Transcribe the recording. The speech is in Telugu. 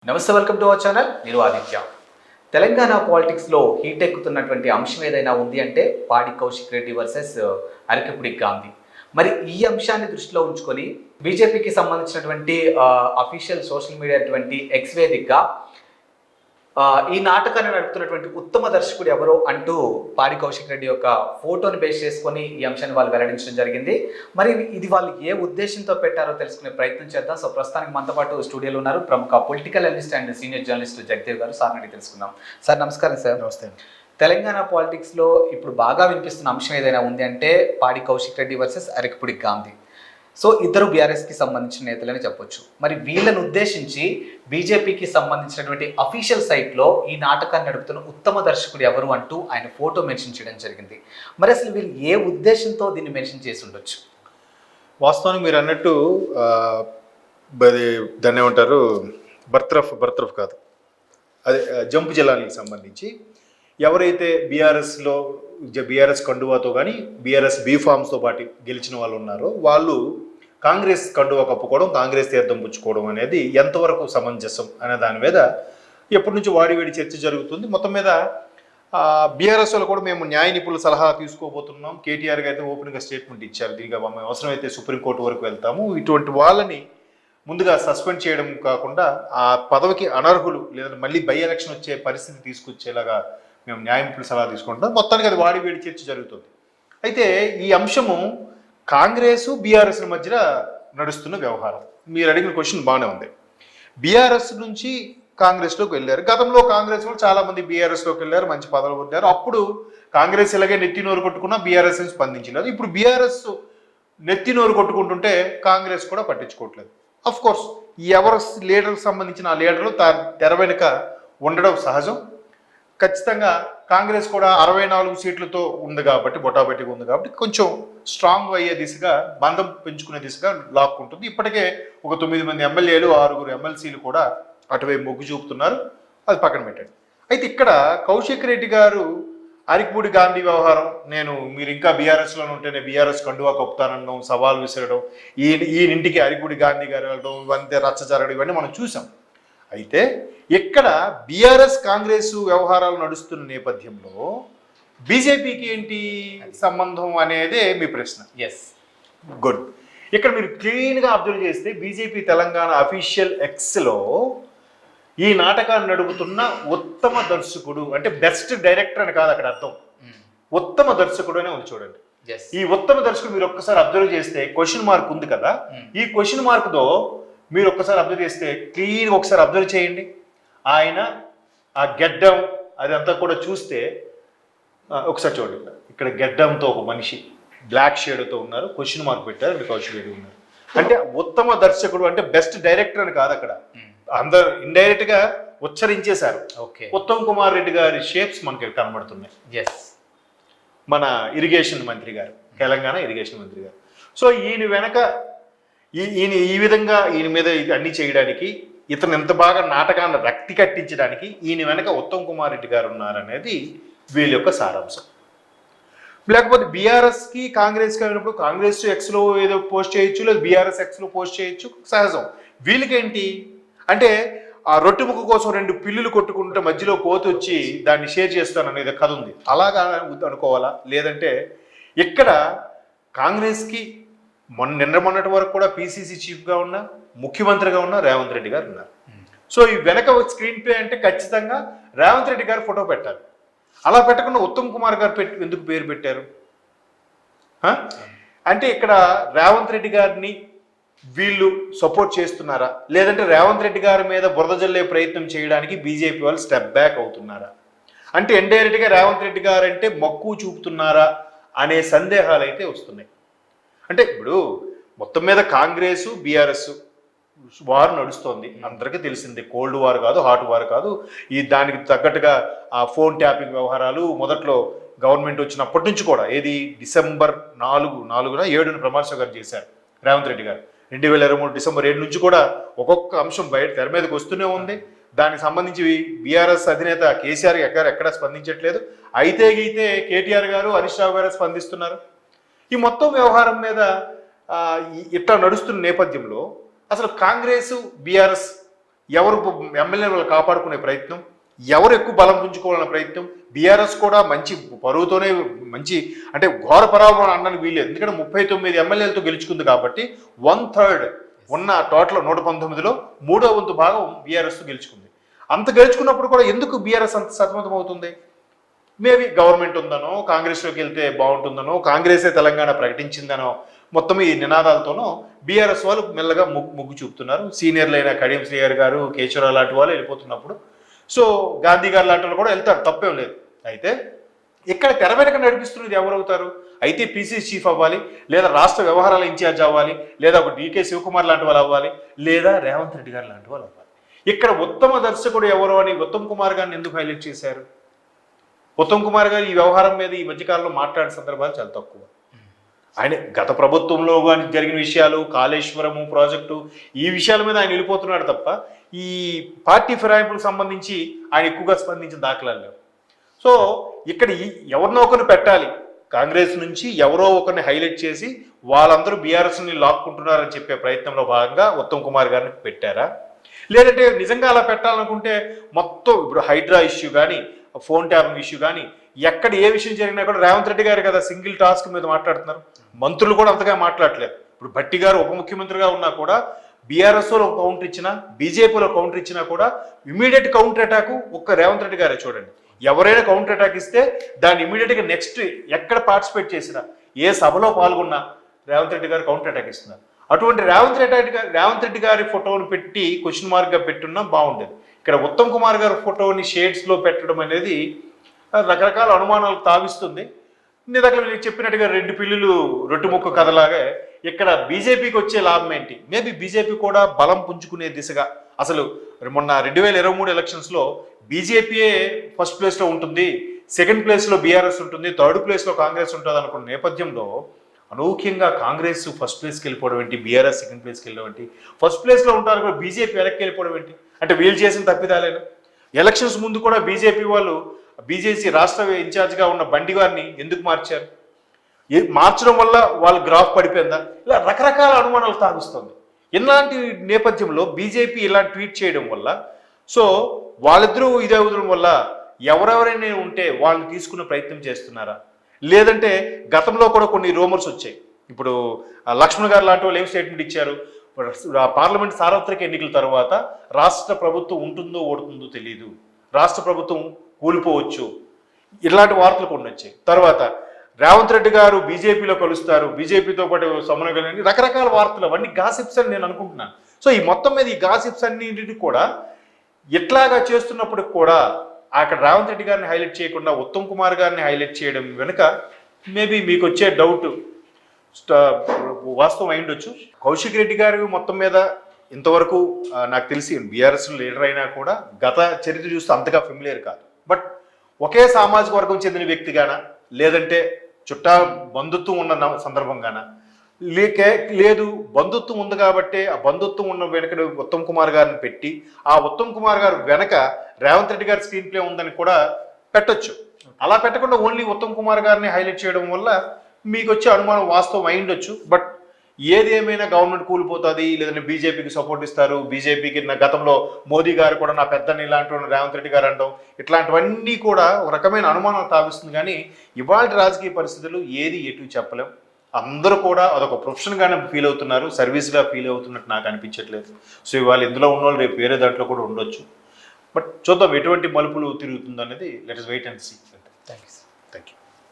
నమస్తే, వెల్కమ్ టు అవర్ ఛానల్. నేను ఆదిత్య. తెలంగాణ పాలిటిక్స్లో హీట్ ఎక్కుతున్నటువంటి అంశం ఏదైనా ఉంది అంటే పాడి కౌశిక్ రెడ్డి వర్సెస్ అరకపుడి గాంధీ. మరి ఈ అంశాన్ని దృష్టిలో ఉంచుకొని బీజేపీకి సంబంధించినటువంటి అఫీషియల్ సోషల్ మీడియా అటువంటి ఎక్స్ వేదికగా ఈ నాటకాన్ని నడుపుతున్నటువంటి ఉత్తమ దర్శకుడు ఎవరో అంటూ పాడి కౌశిక్ రెడ్డి యొక్క ఫోటోని బేస్ చేసుకొని ఈ అంశాన్ని వాళ్ళు వెల్లడించడం జరిగింది. మరి ఇది వాళ్ళు ఏ ఉద్దేశంతో పెట్టారో తెలుసుకునే ప్రయత్నం చేద్దాం. సో ప్రస్తుతానికి మనతో పాటు స్టూడియోలో ఉన్నారు ప్రముఖ political analyst and senior journalist Jagdev గారు. సార్ అడిగి తెలుసుకుందాం. సార్ నమస్కారం. సార్ నమస్తే. తెలంగాణ పాలిటిక్స్లో ఇప్పుడు బాగా వినిపిస్తున్న అంశం ఏదైనా ఉంది అంటే పాడి కౌశిక్ రెడ్డి వర్సెస్ అరకపుడి గాంధీ. సో ఇద్దరు బీఆర్ఎస్కి సంబంధించిన నేతలని చెప్పొచ్చు. మరి వీళ్ళని ఉద్దేశించి బీజేపీకి సంబంధించినటువంటి అఫీషియల్ సైట్లో ఈ నాటకాన్ని నడుపుతున్న ఉత్తమ దర్శకుడు ఎవరు అంటూ ఆయన ఫోటో మెన్షన్ చేయడం జరిగింది. మరి అసలు వీళ్ళు ఏ ఉద్దేశంతో దీన్ని మెన్షన్ చేసి ఉండొచ్చు? వాస్తవానికి మీరు అన్నట్టు దాన్ని ఏమంటారు, బర్త్రఫ్ కాదు, అదే జంపు జిల్లాలకు సంబంధించి ఎవరైతే బీఆర్ఎస్ కండువాతో కానీ బీఆర్ఎస్ బీఫామ్స్తో పాటు గెలిచిన వాళ్ళు ఉన్నారో వాళ్ళు కాంగ్రెస్ కండువా కప్పుకోవడం, కాంగ్రెస్ తీర్థం పుచ్చుకోవడం అనేది ఎంతవరకు సమంజసం అనే దాని మీద ఎప్పటి నుంచి వాడివేడి చర్చ జరుగుతుంది. మొత్తం మీద బీఆర్ఎస్ వాళ్ళు కూడా మేము న్యాయ నిపుణుల సలహా తీసుకోబోతున్నాం. కేటీఆర్ గారు అయితే ఓపెన్గా స్టేట్మెంట్ ఇచ్చారు, దీనికి మేము అవసరమైతే సుప్రీంకోర్టు వరకు వెళ్తాము. ఇటువంటి వాళ్ళని ముందుగా సస్పెండ్ చేయడం కాకుండా ఆ పదవికి అనర్హులు లేదా మళ్ళీ బై ఎలక్షన్ వచ్చే పరిస్థితి తీసుకొచ్చేలాగా మేము న్యాయ నిపుణుల సలహా తీసుకుంటాం. మొత్తానికి అది వాడివేడి చర్చ జరుగుతుంది. అయితే ఈ అంశము కాంగ్రెస్ బీఆర్ఎస్ మధ్య నడుస్తున్న వ్యవహారం. మీరు అడిగిన క్వశ్చన్ బాగానే ఉంది. బీఆర్ఎస్ నుంచి కాంగ్రెస్లోకి వెళ్ళారు. గతంలో కాంగ్రెస్ వాళ్ళు చాలామంది బీఆర్ఎస్లోకి వెళ్ళారు, మంచి పదవులు పొందారు. అప్పుడు కాంగ్రెస్ ఇలాగే నెత్తి నోరు కొట్టుకున్నా బీఆర్ఎస్ స్పందించినారు. ఇప్పుడు బీఆర్ఎస్ నెత్తి నోరు కొట్టుకుంటుంటే కాంగ్రెస్ కూడా పట్టించుకోవట్లేదు. అఫ్ కోర్స్ ఎవరు లీడర్కి సంబంధించిన ఆ లీడర్లు తెర వెనుక ఉండడం సహజం. ఖచ్చితంగా కాంగ్రెస్ కూడా 64 సీట్లతో ఉంది కాబట్టి, బొటాబెట్టిగా ఉంది కాబట్టి కొంచెం స్ట్రాంగ్ అయ్యే దిశగా, బంధం పెంచుకునే దిశగా లాక్కుంటుంది. ఇప్పటికే ఒక 9 మంది ఎమ్మెల్యేలు, 6 ఎమ్మెల్సీలు కూడా అటువైపు మొగ్గు చూపుతున్నారు. అది పక్కన పెట్టండి. అయితే ఇక్కడ కౌశిక్ రెడ్డి గారు అరకపుడి గాంధీ వ్యవహారం, మీరు ఇంకా బీఆర్ఎస్లోనే ఉంటేనే బీఆర్ఎస్ కండువా కప్పుతానడం, సవాల్ విసరడం, ఈయనింటికి అరకపుడి గాంధీ గారు వెళ్ళడం, ఇవంతే రచ్చ జరగడం, ఇవన్నీ మనం చూసాం. అయితే ఇక్కడ బీఆర్ఎస్ కాంగ్రెస్ వ్యవహారాలు నడుస్తున్న నేపథ్యంలో బీజేపీకి ఏంటి సంబంధం అనేదే మీ ప్రశ్న. Yes, good. ఇక్కడ మీరు క్లీన్గా అబ్జర్వ్ చేస్తే బీజేపీ తెలంగాణ అఫీషియల్ ఎక్స్లో ఈ నాటకాన్ని నడుపుతున్న ఉత్తమ దర్శకుడు అంటే బెస్ట్ డైరెక్టర్ అని కాదు అక్కడ అర్థం, ఉత్తమ దర్శకుడు అనే ఉంది. చూడండి, ఈ ఉత్తమ దర్శకుడు మీరు ఒక్కసారి అబ్జర్వ్ చేస్తే క్వశ్చన్ మార్క్ ఉంది కదా, ఈ క్వశ్చన్ మార్క్తో మీరు ఒక్కసారి అబ్జర్వ్ చేస్తే క్లీన్గా ఒకసారి అబ్జర్వ్ చేయండి. ఆయన ఆ గెడ్డం అదంతా కూడా చూస్తే ఒకసారి చూడండి, ఇక్కడ గెడ్డంతో ఒక మనిషి బ్లాక్ షేడ్తో ఉన్నారు, క్వశ్చన్ మార్క్ పెట్టారు, ఇక్కడ కౌశిక్ రెడ్డి ఉన్నారు. అంటే ఉత్తమ దర్శకుడు అంటే బెస్ట్ డైరెక్టర్ అని కాదు అక్కడ, అందరు ఇండైరెక్ట్ గా ఉచ్చరించేశారు. ఉత్తమ్ కుమార్ రెడ్డి గారి షేప్స్ మనకి కనబడుతున్నాయి. ఎస్, మన ఇరిగేషన్ మంత్రి గారు, తెలంగాణ ఇరిగేషన్ మంత్రి గారు. సో ఈయన వెనక ఈయన ఈ విధంగా ఈయన మీద అన్ని చేయడానికి, ఇతను ఎంత బాగా నాటకాన్ని రక్తి కట్టించడానికి ఈయన వెనక ఉత్తమ్ కుమార్ రెడ్డి గారు ఉన్నారనేది వీళ్ళ యొక్క సారాంశం. లేకపోతే బీఆర్ఎస్కి కాంగ్రెస్కి అయినప్పుడు కాంగ్రెస్ ఎక్స్లో ఏదో పోస్ట్ చేయొచ్చు, లేదా బీఆర్ఎస్ ఎక్స్లో పోస్ట్ చేయొచ్చు, సహజం. వీళ్ళకేంటి అంటే ఆ రొట్టె ముక్క కోసం 2 పిల్లులు కొట్టుకుంటే మధ్యలో కోతి వచ్చి దాన్ని షేర్ చేస్తాను అనేది కథ ఉంది. అలాగా అనుకోవాలా? లేదంటే ఇక్కడ కాంగ్రెస్కి మొన్నటి వరకు కూడా పీసీసీ చీఫ్గా ఉన్న, ముఖ్యమంత్రిగా ఉన్న రేవంత్ రెడ్డి గారు ఉన్నారు. సో ఈ వెనక స్క్రీన్ ప్లే అంటే ఖచ్చితంగా రేవంత్ రెడ్డి గారు ఫోటో పెట్టాలి. అలా పెట్టకుండా ఉత్తమ్ కుమార్ గారు ఎందుకు పేరు పెట్టారు అంటే ఇక్కడ రేవంత్ రెడ్డి గారిని వీళ్ళు సపోర్ట్ చేస్తున్నారా, లేదంటే రేవంత్ రెడ్డి గారి మీద బురద జల్లే ప్రయత్నం చేయడానికి బీజేపీ వాళ్ళు స్టెప్ బ్యాక్ అవుతున్నారా, అంటే ఇండైరెక్ట్గా రేవంత్ రెడ్డి గారు అంటే మక్కువ చూపుతున్నారా అనే సందేహాలు అయితే వస్తున్నాయి. అంటే ఇప్పుడు మొత్తం మీద కాంగ్రెస్ బీఆర్ఎస్ వార్ నడుస్తోంది, అందరికీ తెలిసింది. కోల్డ్ వార్ కాదు, హాట్ వార్ కాదు. దానికి తగ్గట్టుగా ఆ ఫోన్ ట్యాపింగ్ వ్యవహారాలు మొదట్లో గవర్నమెంట్ వచ్చినప్పటి నుంచి కూడా, ఏది డిసెంబర్ 7న ప్రమాణ స్వీకారం చేశారు రేవంత్ రెడ్డి గారు. 2023 డిసెంబర్ 7 నుంచి కూడా ఒక్కొక్క అంశం బయట తెర మీదకి వస్తూనే ఉంది. దానికి సంబంధించి బీఆర్ఎస్ అధినేత కేసీఆర్ ఎక్కడా స్పందించట్లేదు. అయితే కేటీఆర్ గారు, హరీష్ రావు గారు స్పందిస్తున్నారు. ఈ మొత్తం వ్యవహారం మీద ఇట్లా నడుస్తున్న నేపథ్యంలో అసలు కాంగ్రెస్ బీఆర్ఎస్ ఎవరు ఎమ్మెల్యేలు కాపాడుకునే ప్రయత్నం, ఎవరు ఎక్కువ బలం పుంజుకోవాలనే ప్రయత్నం. బీఆర్ఎస్ కూడా మంచి పరువుతోనే మంచి అంటే ఘోర పరాభవం అనడానికి వీలేదు. ఎందుకంటే 39 ఎమ్మెల్యేలతో గెలుచుకుంది కాబట్టి 1/3 ఉన్న టోటల్ 119లో 3వ వంతు భాగం బీఆర్ఎస్తో గెలుచుకుంది. అంత గెలుచుకున్నప్పుడు కూడా ఎందుకు బీఆర్ఎస్ అంత సతమతం అవుతుంది? మేబీ గవర్నమెంట్ ఉందనో, కాంగ్రెస్లోకి వెళ్తే బాగుంటుందనో, కాంగ్రెసే తెలంగాణ ప్రకటించిందనో, మొత్తం ఈ నినాదాలతోనో బీఆర్ఎస్ వాళ్ళు మెల్లగా మొగ్గు చూపుతున్నారు. సీనియర్లైన కడియం శ్రీహరి గారు, కేశవరావు లాంటి వాళ్ళు వెళ్ళిపోతున్నప్పుడు సో గాంధీ గారు లాంటి వాళ్ళు కూడా వెళ్తారు, తప్పేం లేదు. అయితే ఇక్కడ తెర వెనక నడిపిస్తున్నది ఎవరవుతారు? అయితే పీసీసీ చీఫ్ అవ్వాలి, లేదా రాష్ట్ర వ్యవహారాల ఇన్ఛార్జ్ అవ్వాలి, లేదా ఒక డీకే శివకుమార్ లాంటి వాళ్ళు అవ్వాలి, లేదా రేవంత్ రెడ్డి గారు లాంటి వాళ్ళు అవ్వాలి. ఇక్కడ ఉత్తమ దర్శకుడు ఎవరు అని ఉత్తమ్ కుమార్ గారిని ఎందుకు హైలైట్ చేశారు? ఉత్తమ్ కుమార్ గారు ఈ వ్యవహారం మీద ఈ మధ్యకాలంలో మాట్లాడిన సందర్భాలు చాలా తక్కువ. ఆయన గత ప్రభుత్వంలో కానీ జరిగిన విషయాలు, కాళేశ్వరము ప్రాజెక్టు, ఈ విషయాల మీద ఆయన వెళ్ళిపోతున్నాడు తప్ప ఈ పార్టీ ఫిరాయింపులకు సంబంధించి ఆయన ఎక్కువగా స్పందించిన దాఖలాలు లేవు. సో ఇక్కడ ఎవరినో ఒకరిని పెట్టాలి, కాంగ్రెస్ నుంచి ఎవరో ఒకరిని హైలైట్ చేసి వాళ్ళందరూ బీఆర్ఎస్ని లాక్కుంటున్నారని చెప్పే ప్రయత్నంలో భాగంగా ఉత్తమ్ కుమార్ గారిని పెట్టారా? లేదంటే నిజంగా అలా పెట్టాలనుకుంటే మొత్తం ఇప్పుడు హైడ్రా ఇష్యూ కానీ, ఫోన్ ట్యాపింగ్ ఇష్యూ కానీ, ఎక్కడ ఏ విషయం జరిగినా కూడా రేవంత్ రెడ్డి గారు కదా సింగిల్ టాస్క్ మీద మాట్లాడుతున్నారు. మంత్రులు కూడా అంతగా మాట్లాడలేదు. ఇప్పుడు భట్టి గారు ఉప ముఖ్యమంత్రిగా ఉన్నా కూడా బీఆర్ఎస్లో ఒక కౌంటర్ ఇచ్చినా, బీజేపీలో కౌంటర్ ఇచ్చినా కూడా ఇమీడియట్ కౌంటర్ అటాక్ ఒక్క రేవంత్ రెడ్డి గారే. చూడండి, ఎవరైనా కౌంటర్ అటాక్ ఇస్తే దాన్ని ఇమీడియట్గా నెక్స్ట్ ఎక్కడ పార్టిసిపేట్ చేసినా, ఏ సభలో పాల్గొన్నా రేవంత్ రెడ్డి గారు కౌంటర్ అటాక్ ఇస్తున్నారు. అటువంటి రేవంత్ రెడ్డి గారి ఫోటోను పెట్టి క్వశ్చన్ మార్క్గా పెట్టున్నా బాగుండేది. ఇక్కడ ఉత్తమ్ కుమార్ గారి ఫోటోని షేడ్స్లో పెట్టడం అనేది రకరకాల అనుమానాలు తావిస్తుంది. ఇందాక మీరు చెప్పినట్టుగా 2 పిల్లులు రొట్టు ముక్క కథలాగే ఇక్కడ బీజేపీకి వచ్చే లాభం ఏంటి? మేబీ బీజేపీ కూడా బలం పుంజుకునే దిశగా, అసలు మొన్న 2023 ఎలక్షన్స్లో బీజేపీయే ఫస్ట్ ప్లేస్లో ఉంటుంది, సెకండ్ ప్లేస్లో బీఆర్ఎస్ ఉంటుంది, థర్డ్ ప్లేస్లో కాంగ్రెస్ ఉంటుంది అనుకున్న నేపథ్యంలో అనూఖ్యంగా కాంగ్రెస్ ఫస్ట్ ప్లేస్కి వెళ్ళిపోవడం ఏంటి, బీఆర్ఎస్ సెకండ్ ప్లేస్కి వెళ్ళడం ఏంటి, ఫస్ట్ ప్లేస్లో ఉంటారు కూడా బీజేపీ వెనక్కి వెళ్ళిపోవడం ఏంటి? అంటే వీళ్ళు చేసిన తప్పిదాలేనా? ఎలక్షన్స్ ముందు కూడా బీజేపీ వాళ్ళు బీజేపీ రాష్ట్ర ఇన్ఛార్జ్గా ఉన్న బండి గారిని ఎందుకు మార్చారు? మార్చడం వల్ల వాళ్ళ గ్రాఫ్ పడిపోయిందా? ఇలా రకరకాల అనుమానాలు తాగుస్తుంది. ఇలాంటి నేపథ్యంలో బీజేపీ ఇలా ట్వీట్ చేయడం వల్ల సో వాళ్ళిద్దరూ ఇదే అవడం వల్ల ఎవరెవరైనా ఉంటే వాళ్ళని తీసుకునే ప్రయత్నం చేస్తున్నారా? లేదంటే గతంలో కూడా కొన్ని రూమర్స్ వచ్చాయి. ఇప్పుడు లక్ష్మణ్ గారు లాంటి వాళ్ళు ఏం స్టేట్మెంట్ ఇచ్చారు? పార్లమెంట్ సార్వత్రిక ఎన్నికల తర్వాత రాష్ట్ర ప్రభుత్వం ఉంటుందో ఓడుతుందో తెలియదు, రాష్ట్ర ప్రభుత్వం కూలిపోవచ్చు, ఇలాంటి వార్తలు కొన్ని వచ్చాయి. తర్వాత రేవంత్ రెడ్డి గారు బీజేపీలో కలుస్తారు, బీజేపీతో పాటు సమన్వయం, రకరకాల వార్తలు, అవన్నీ గాసిప్స్ అని నేను అనుకుంటున్నాను. సో ఈ మొత్తం మీద ఈ గాసిప్స్ అన్నింటినీ కూడా ఎట్లాగా చేస్తున్నప్పుడు కూడా అక్కడ రేవంత్ రెడ్డి గారిని హైలైట్ చేయకుండా ఉత్తమ్ కుమార్ గారిని హైలైట్ చేయడం వెనుక మేబీ మీకు వచ్చే డౌట్ వాస్తవం అయిండొచ్చు. కౌశిక్ రెడ్డి గారు మొత్తం మీద ఇంతవరకు నాకు తెలిసి బీఆర్ఎస్ లీడర్ అయినా కూడా గత చరిత్ర చూస్తే అంతగా ఫెమిలియర్ కాదు. బట్ ఒకే సామాజిక వర్గం చెందిన వ్యక్తిగానా, లేదంటే చుట్టా బంధుత్వం ఉన్న సందర్భంగానా, లేదు బంధుత్వం ఉంది కాబట్టి ఆ బంధుత్వం ఉన్న వెనక ఉత్తమ్ కుమార్ గారిని పెట్టి ఆ ఉత్తమ్ కుమార్ గారు వెనక రేవంత్ రెడ్డి గారి స్క్రీన్ ప్లే ఉందని కూడా పెట్టొచ్చు. అలా పెట్టకుండా ఓన్లీ ఉత్తమ్ కుమార్ గారిని హైలైట్ చేయడం వల్ల మీకు వచ్చే అనుమానం వాస్తవం అయిండొచ్చు. బట్ ఏది ఏమైనా గవర్నమెంట్ కూలిపోతుంది, లేదంటే బీజేపీకి సపోర్ట్ ఇస్తారు, బీజేపీకి గతంలో మోదీ గారు కూడా నా పెద్దని ఇలాంటి రేవంత్ రెడ్డి గారు అంటాం, ఇట్లాంటివన్నీ కూడా ఒక రకమైన అనుమానం తావిస్తుంది. కానీ ఇవాళ రాజకీయ పరిస్థితులు ఏది ఎటు చెప్పలేం. అందరూ కూడా అదొక ప్రొఫెషన్గానే ఫీల్ అవుతున్నారు, సర్వీస్గా ఫీల్ అవుతున్నట్టు నాకు అనిపించట్లేదు. సో ఇవాళ ఇందులో ఉన్న వాళ్ళు రేపు వేరే దాంట్లో కూడా ఉండొచ్చు. బట్ చూద్దాం ఎటువంటి మలుపులు తిరుగుతుందో అనేది. Let us wait and see. Thank you.